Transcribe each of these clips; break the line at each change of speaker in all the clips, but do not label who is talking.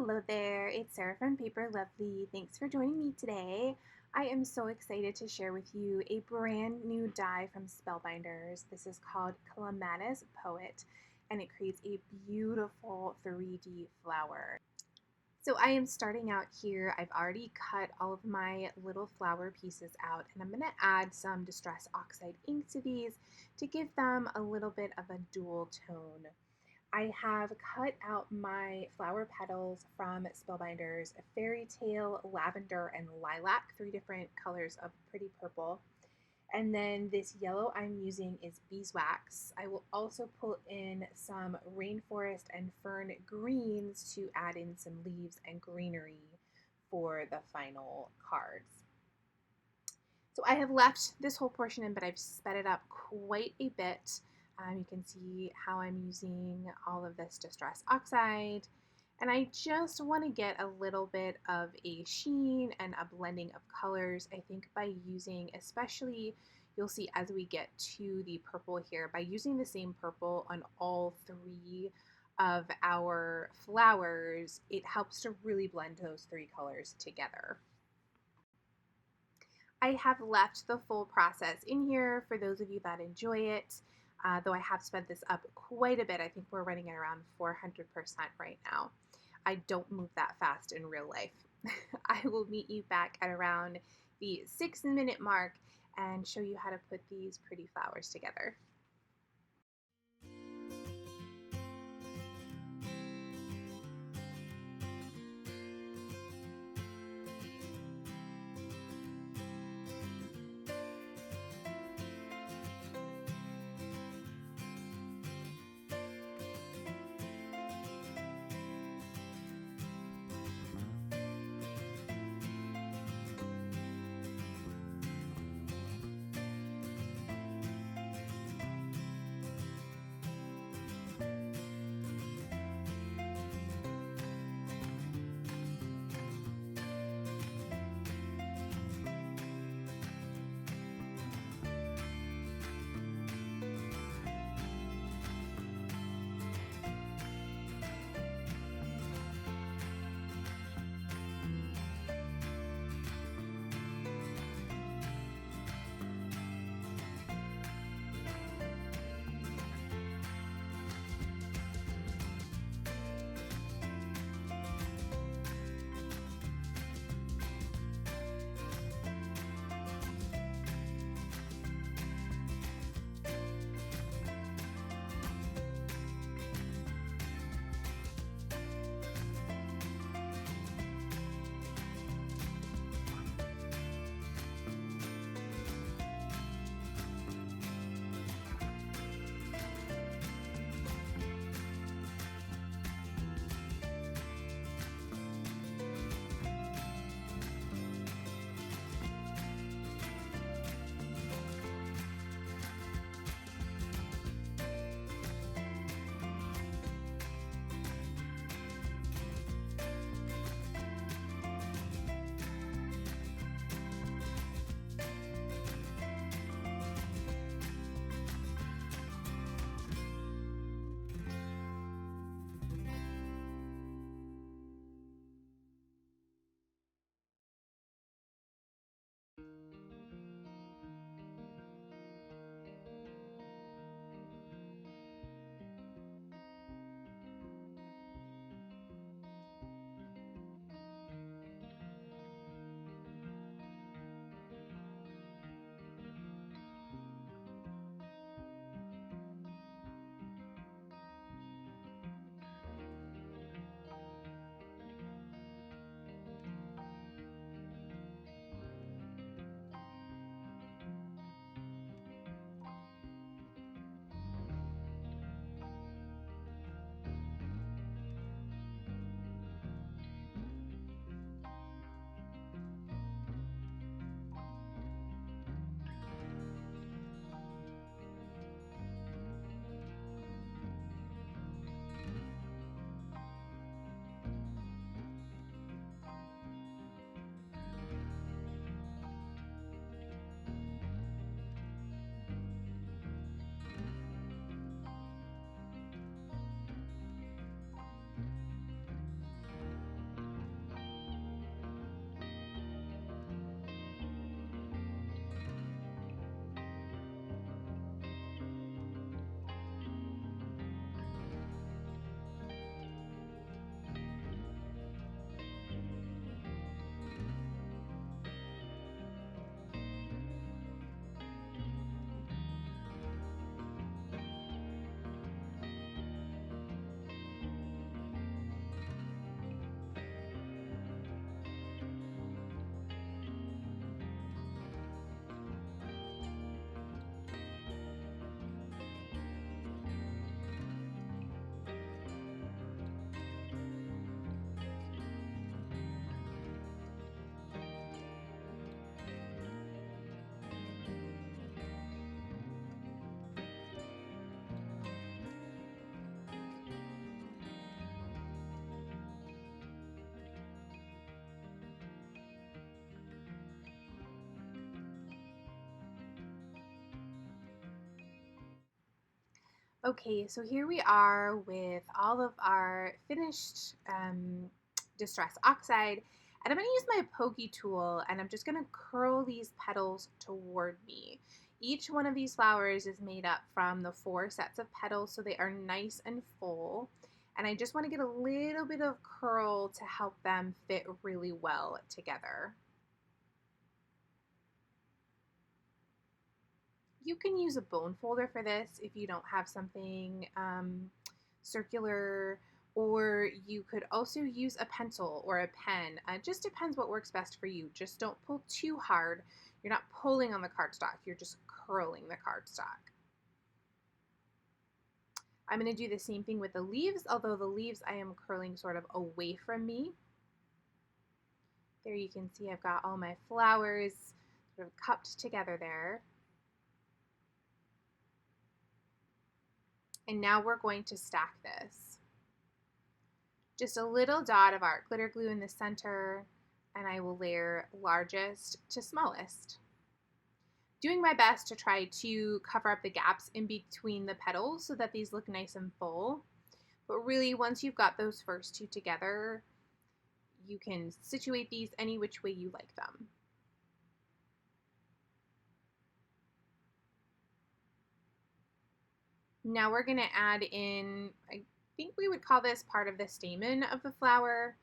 Hello there, it's Sarah from Paper Lovely. Thanks for joining me today. I am so excited to share with you a brand new die from Spellbinders. This is called Clematis Poet, and it creates a beautiful 3D flower. So I am starting out here. I've already cut all of my little flower pieces out, and I'm going to add some Distress Oxide ink to these to give them a little bit of a dual tone. I have cut out my flower petals from Spellbinders, a fairy tale, lavender, and lilac, 3 different colors of pretty purple. And then this yellow I'm using is beeswax. I will also pull in some rainforest and fern greens to add in some leaves and greenery for the final cards. So I have left this whole portion in, but I've sped it up quite a bit. You can see how I'm using all of this Distress Oxide. And I just want to get a little bit of a sheen and a blending of colors. I think by using, especially you'll see as we get to the purple here, by using the same purple on all 3 of our flowers, it helps to really blend those 3 colors together. I have left the full process in here for those of you that enjoy it. Though I have sped this up quite a bit. I think we're running at around 400% right now. I don't move that fast in real life. I will meet you back at around the 6-minute mark and show you how to put these pretty flowers together. Okay, so here we are with all of our finished Distress Oxide, and I'm going to use my pokey tool and I'm just going to curl these petals toward me. Each one of these flowers is made up from the 4 sets of petals, so they are nice and full, and I just want to get a little bit of curl to help them fit really well together. You can use a bone folder for this if you don't have something circular, or you could also use a pencil or a pen. It just depends what works best for you. Just don't pull too hard. You're not pulling on the cardstock, you're just curling the cardstock. I'm going to do the same thing with the leaves, although the leaves I am curling sort of away from me. There you can see I've got all my flowers sort of cupped together there. And now we're going to stack this. Just a little dot of art glitter glue in the center, and I will layer largest to smallest. Doing my best to try to cover up the gaps in between the petals so that these look nice and full. But really, once you've got those first 2 together, you can situate these any which way you like them. Now we're going to add in, I think we would call this part of the stamen of the flower.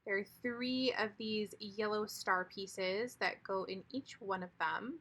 There are 3 of these yellow star pieces that go in each one of them.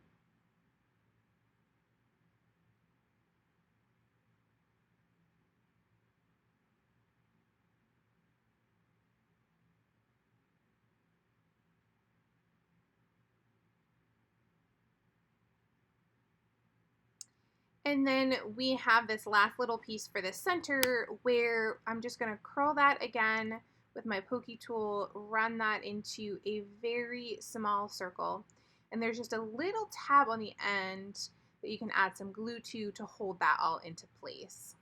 And then we have this last little piece for the center where I'm just going to curl that again with my pokey tool, run that into a very small circle. And there's just a little tab on the end that you can add some glue to hold that all into place.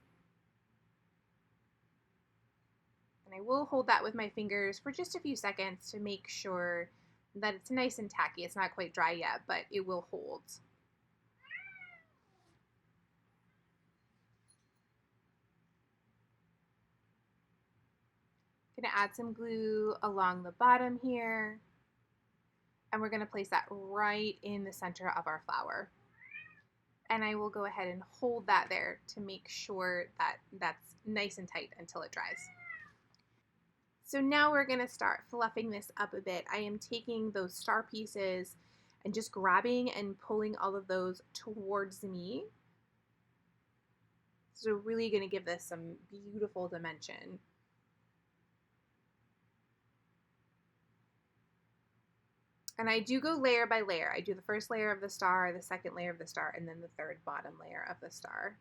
And I will hold that with my fingers for just a few seconds to make sure that it's nice and tacky. It's not quite dry yet, but it will hold. Gonna add some glue along the bottom here, and we're gonna place that right in the center of our flower. And I will go ahead and hold that there to make sure that that's nice and tight until it dries. So now we're gonna start fluffing this up a bit. I am taking those star pieces and just grabbing and pulling all of those towards me. So really gonna give this some beautiful dimension. And I do go layer by layer. I do the first layer of the star, the second layer of the star, and then the third bottom layer of the star.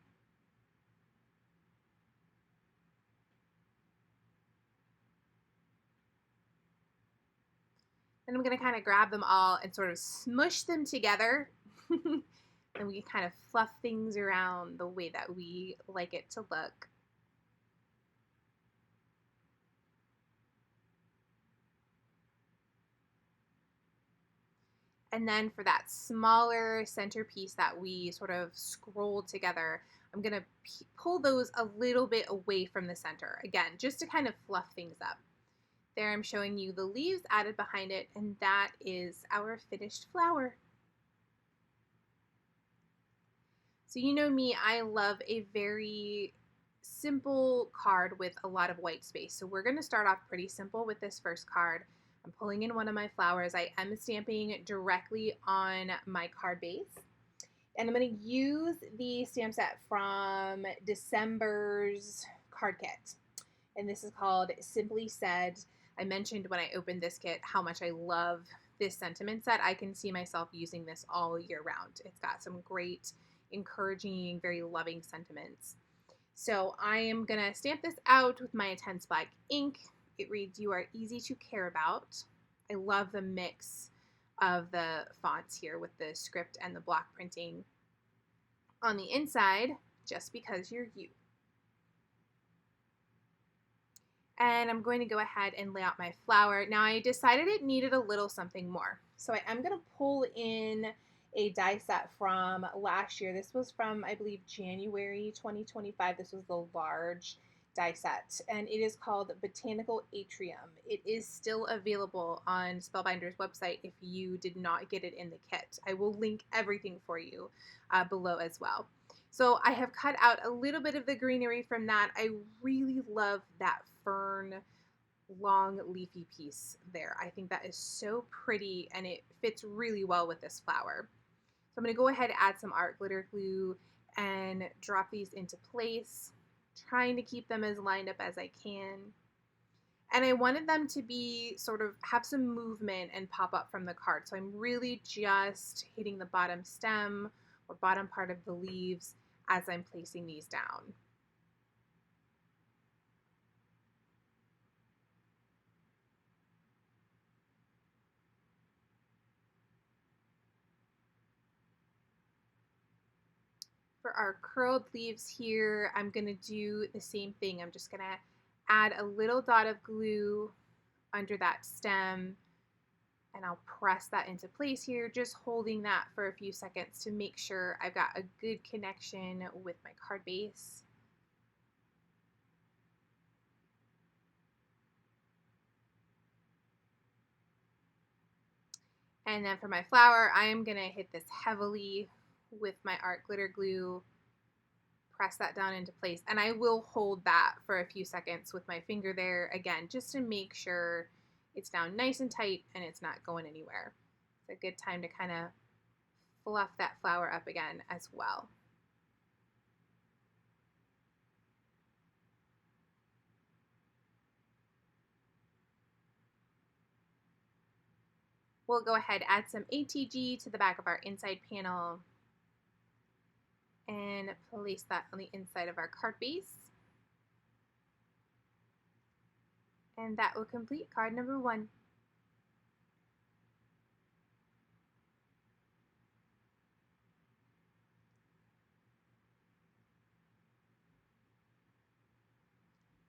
Then I'm going to kind of grab them all and sort of smush them together. And we can kind of fluff things around the way that we like it to look. And then for that smaller centerpiece that we sort of scrolled together, I'm going to pull those a little bit away from the center. Again, just to kind of fluff things up. There I'm showing you the leaves added behind it, and that is our finished flower. So you know me, I love a very simple card with a lot of white space. So we're going to start off pretty simple with this first card. I'm pulling in one of my flowers. I am stamping directly on my card base. And I'm going to use the stamp set from December's card kit. And this is called Simply Said. I mentioned when I opened this kit how much I love this sentiment set. I can see myself using this all year round. It's got some great, encouraging, very loving sentiments. So I am going to stamp this out with my Intense Black ink. It reads, "You are easy to care about." I love the mix of the fonts here with the script and the block printing on the inside, "Just because you're you." And I'm going to go ahead and lay out my flower. Now I decided it needed a little something more. So I am going to pull in a die set from last year. This was from, I believe, January 2025. This was the large die set, and it is called Botanical Atrium. It is still available on Spellbinders website if you did not get it in the kit. I will link everything for you below as well. So I have cut out a little bit of the greenery from that. I really love that fern long leafy piece there. I think that is so pretty and it fits really well with this flower. So I'm going to go ahead and add some art glitter glue and drop these into place, trying to keep them as lined up as I can. And I wanted them to be sort of have some movement and pop up from the card. So I'm really just hitting the bottom stem or bottom part of the leaves as I'm placing these down. For our curled leaves here, I'm going to do the same thing. I'm just going to add a little dot of glue under that stem, and I'll press that into place here, just holding that for a few seconds to make sure I've got a good connection with my card base. And then for my flower, I am going to hit this heavily with my art glitter glue, press that down into place, and I will hold that for a few seconds with my finger there, again, just to make sure it's down nice and tight and it's not going anywhere. It's a good time to kind of fluff that flower up again as well. We'll go ahead, add some ATG to the back of our inside panel and place that on the inside of our card base. And that will complete card number 1.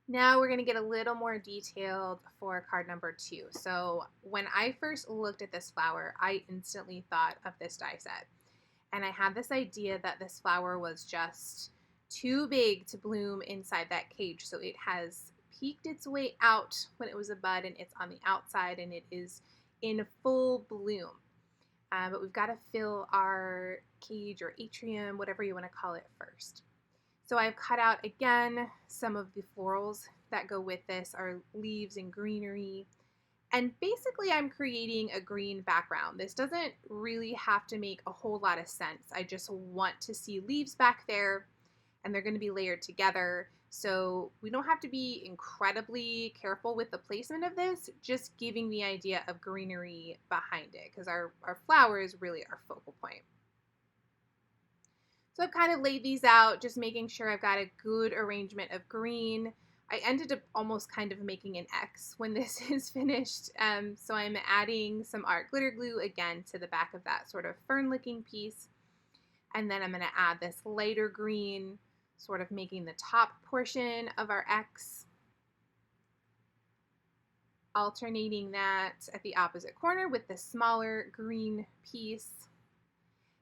Now we're going to get a little more detailed for card number 2. So when I first looked at this flower, I instantly thought of this die set. And I had this idea that this flower was just too big to bloom inside that cage. So it has peeked its way out when it was a bud and it's on the outside and it is in full bloom. But we've got to fill our cage or atrium, whatever you want to call it, first. So I've cut out, again, some of the florals that go with this, our leaves and greenery. And basically I'm creating a green background. This doesn't really have to make a whole lot of sense. I just want to see leaves back there and they're going to be layered together. So we don't have to be incredibly careful with the placement of this, just giving the idea of greenery behind it because our flower is really our focal point. So I've kind of laid these out, just making sure I've got a good arrangement of green. I ended up almost kind of making an X when this is finished. So I'm adding some art glitter glue again to the back of that sort of fern-looking piece. And then I'm going to add this lighter green, sort of making the top portion of our X. Alternating that at the opposite corner with the smaller green piece.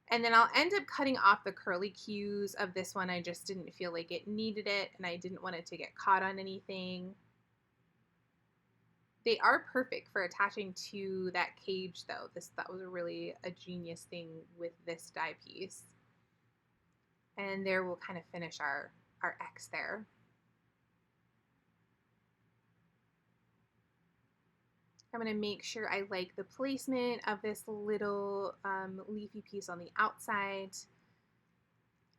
And then I'll end up cutting off the curly cues of this one. I just didn't feel like it needed it, and I didn't want it to get caught on anything. They are perfect for attaching to that cage, though. That was really a genius thing with this die piece. And there we'll kind of finish our X there. I'm going to make sure I like the placement of this little leafy piece on the outside.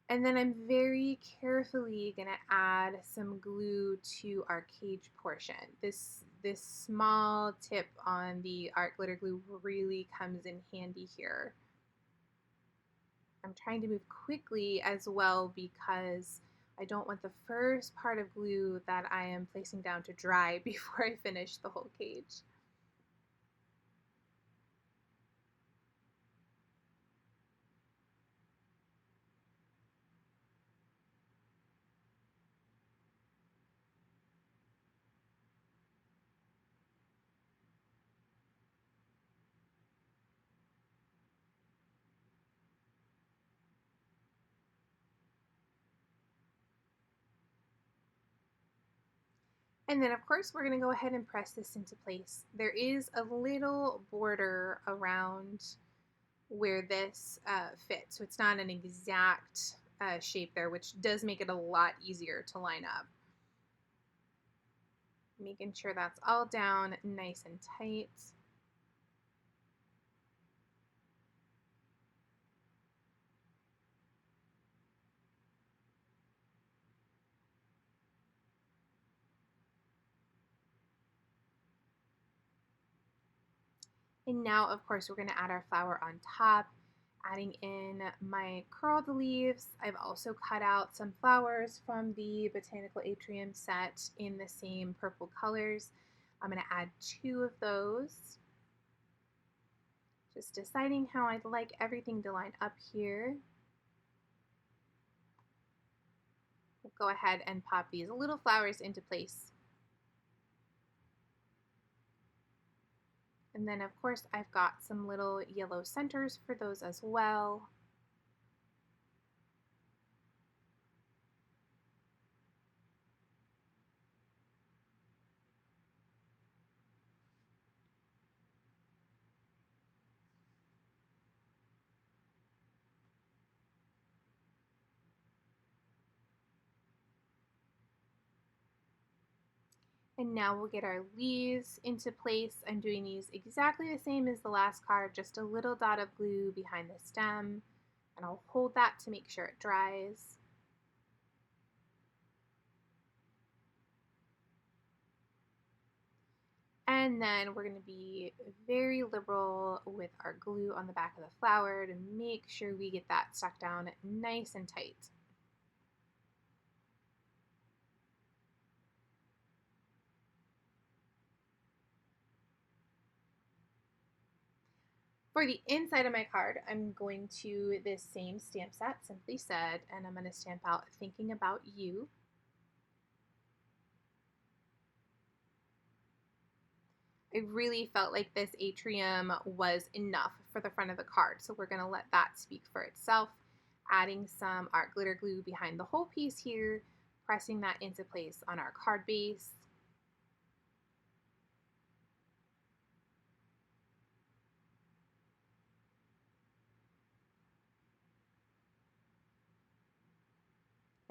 And then I'm very carefully going to add some glue to our cage portion. This small tip on the art glitter glue really comes in handy here. I'm trying to move quickly as well because I don't want the first part of glue that I am placing down to dry before I finish the whole cage. And then of course we're going to go ahead and press this into place. There is a little border around where this fits, so it's not an exact shape there, which does make it a lot easier to line up. Making sure that's all down nice and tight. And now, of course, we're going to add our flower on top, adding in my curled leaves. I've also cut out some flowers from the Botanical Atrium set in the same purple colors. I'm going to add 2 of those. Just deciding how I'd like everything to line up here. We'll go ahead and pop these little flowers into place. And then of course I've got some little yellow centers for those as well. And now we'll get our leaves into place. I'm doing these exactly the same as the last card, just a little dot of glue behind the stem, and I'll hold that to make sure it dries. And then we're going to be very liberal with our glue on the back of the flower to make sure we get that stuck down nice and tight. For the inside of my card, I'm going to this same stamp set, Simply Said, and I'm going to stamp out Thinking About You. I really felt like this atrium was enough for the front of the card, so we're going to let that speak for itself. Adding some art glitter glue behind the whole piece here, pressing that into place on our card base.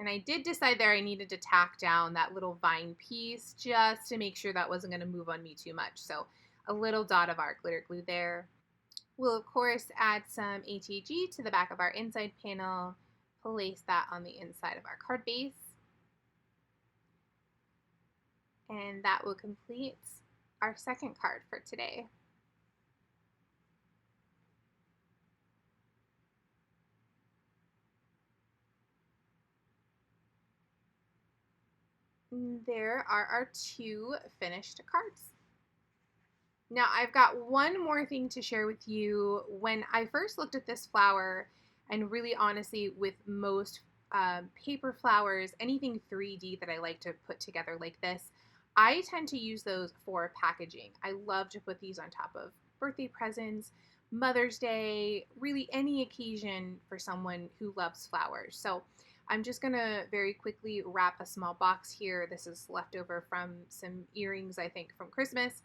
And I did decide there I needed to tack down that little vine piece just to make sure that wasn't going to move on me too much. So a little dot of art glitter glue there. We'll of course add some ATG to the back of our inside panel, place that on the inside of our card base. And that will complete our second card for today. There are our 2 finished cards. Now I've got one more thing to share with you. When I first looked at this flower, and really honestly with most paper flowers, anything 3D that I like to put together like this, I tend to use those for packaging. I love to put these on top of birthday presents, Mother's Day, really any occasion for someone who loves flowers. So I'm just going to very quickly wrap a small box here. This is leftover from some earrings, I think, from Christmas.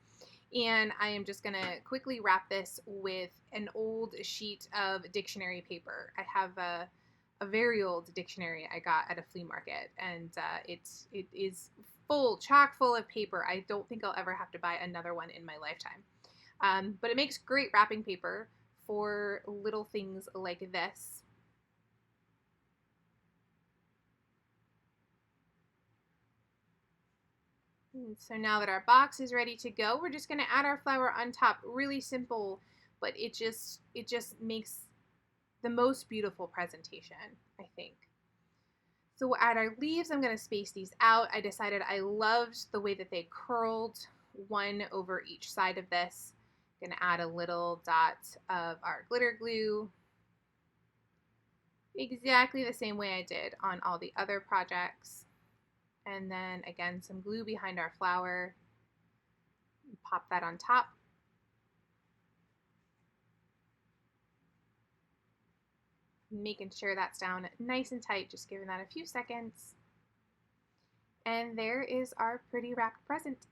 And I am just going to quickly wrap this with an old sheet of dictionary paper. I have a very old dictionary I got at a flea market, and it is full, chock full of paper. I don't think I'll ever have to buy another one in my lifetime. But it makes great wrapping paper for little things like this. And so now that our box is ready to go, we're just going to add our flower on top. Really simple, but it just makes the most beautiful presentation, I think. So we'll add our leaves. I'm going to space these out. I decided I loved the way that they curled, one over each side of this. I'm going to add a little dot of our glitter glue, exactly the same way I did on all the other projects. And then again, some glue behind our flower. Pop that on top. Making sure that's down nice and tight, just giving that a few seconds. And there is our pretty wrapped present.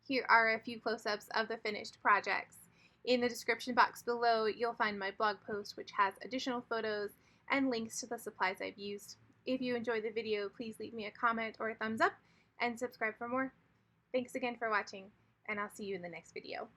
Here are a few close-ups of the finished projects. In the description box below, you'll find my blog post, which has additional photos and links to the supplies I've used. If you enjoyed the video, please leave me a comment or a thumbs up and subscribe for more. Thanks again for watching, and I'll see you in the next video.